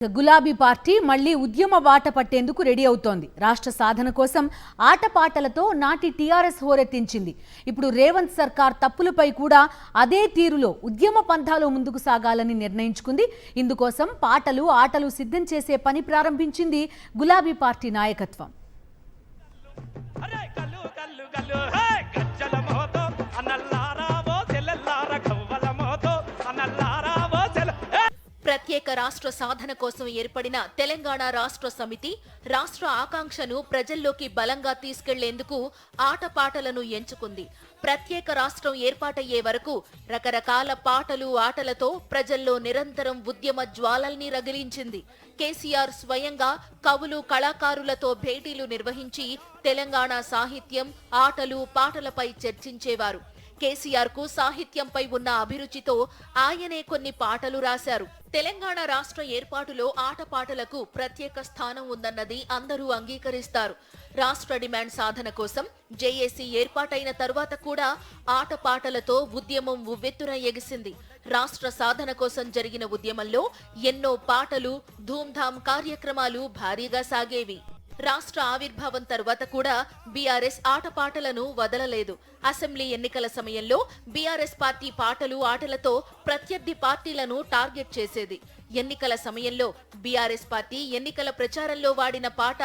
గులాబీ పార్టీ మళ్లీ ఉద్యమ బాట పట్టేందుకు రెడీ అవుతోంది. రాష్ట్ర సాధన కోసం ఆటపాటలతో నాటి టీఆర్ఎస్ హోరెత్తించింది. ఇప్పుడు రేవంత్ సర్కార్ తప్పులపై కూడా అదే తీరులో ఉద్యమ పంథాలో ముందుకు సాగాలని నిర్ణయించుకుంది. ఇందుకోసం పాటలు ఆటలు సిద్ధం చేసే పని ప్రారంభించింది గులాబీ పార్టీ నాయకత్వం. ప్రత్యేక రాష్ట్ర సాధన కోసం ఏర్పడిన తెలంగాణ రాష్ట్ర సమితి రాష్ట్ర ఆకాంక్షను ప్రజల్లోకి బలంగా తీసుకెళ్లేందుకు ఆటపాటలను ఎంచుకుంది. ప్రత్యేక రాష్ట్రం ఏర్పాటయ్యే వరకు రకరకాల పాటలు ఆటలతో ప్రజల్లో నిరంతరం ఉద్యమ జ్వాలల్ని రగిలించింది. కేసీఆర్ స్వయంగా కవులు కళాకారులతో భేటీలు నిర్వహించి తెలంగాణ సాహిత్యం ఆటలు పాటలపై చర్చించేవారు. కేసీఆర్ కు సాహిత్యంపై ఉన్న అభిరుచితో ఆయనే కొన్ని పాటలు రాశారు. తెలంగాణ రాష్ట్ర ఏర్పాటులో ఆటపాటలకు ప్రత్యేక స్థానం ఉందన్నది అందరూ అంగీకరిస్తారు. రాష్ట్ర డిమాండ్ సాధన కోసం జేఏసీ ఏర్పాటైన తరువాత కూడా ఆటపాటలతో ఉద్యమం ఉవ్వెత్తున ఎగిసింది. రాష్ట్ర సాధన కోసం జరిగిన ఉద్యమంలో ఎన్నో పాటలు ధూమ్ధాం కార్యక్రమాలు భారీగా సాగేవి. రాష్ట్ర ఆవిర్భావం తరువాత కూడా బీఆర్ఎస్ ఆటపాటలను వదలలేదు. అసెంబ్లీ ఎన్నికల సమయంలో బీఆర్ఎస్ పార్టీ పాటలు ఆటలతో ప్రత్యర్థి పార్టీలను టార్గెట్ చేసేది. ఎన్నికల సమయంలో బీఆర్ఎస్ పార్టీ ఎన్నికల ప్రచారంలో వాడిన పాట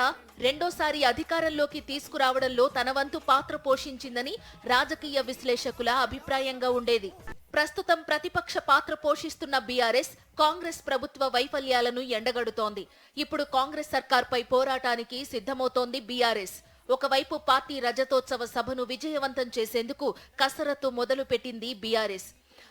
రెండోసారి అధికారంలోకి తీసుకురావడంలో తన వంతు పాత్ర పోషించిందని రాజకీయ విశ్లేషకుల అభిప్రాయంగా ఉండేది. ప్రస్తుతం ప్రతిపక్ష పాత్ర పోషిస్తున్న బీఆర్ఎస్ కాంగ్రెస్ ప్రభుత్వ వైఫల్యాలను ఎండగడుతోంది. ఇప్పుడు కాంగ్రెస్ సర్కార్పై పోరాటానికి సిద్ధమవుతోంది బీఆర్ఎస్. ఒకవైపు పార్టీ రజతోత్సవ సభను విజయవంతం చేసేందుకు కసరత్తు మొదలుపెట్టింది బీఆర్ఎస్.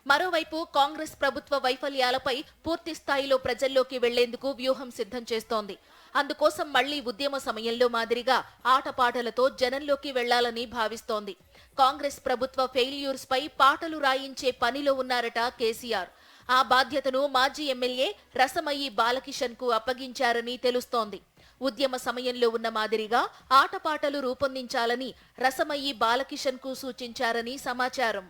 మరోవైపు కాంగ్రెస్ ప్రభుత్వ వైఫల్యాలపై పూర్తి స్థాయిలో ప్రజల్లోకి వెళ్లేందుకు వ్యూహం సిద్ధం చేస్తోంది. అందుకోసం మళ్లీ ఉద్యమ సమయంలో మాదిరిగా ఆటపాటలతో జనంలోకి వెళ్లాలని భావిస్తోంది. కాంగ్రెస్ ప్రభుత్వ ఫెయిల్యూర్స్ పై పాటలు రాయించే పనిలో ఉన్నారట కేసీఆర్. ఆ బాధ్యతను మాజీ ఎమ్మెల్యే రసమయి బాలకిషన్ కు అప్పగించారని తెలుస్తోంది. ఉద్యమ సమయంలో ఉన్న మాదిరిగా ఆటపాటలు రూపొందించాలని రసమయి బాలకిషన్ కు సూచించారని సమాచారం.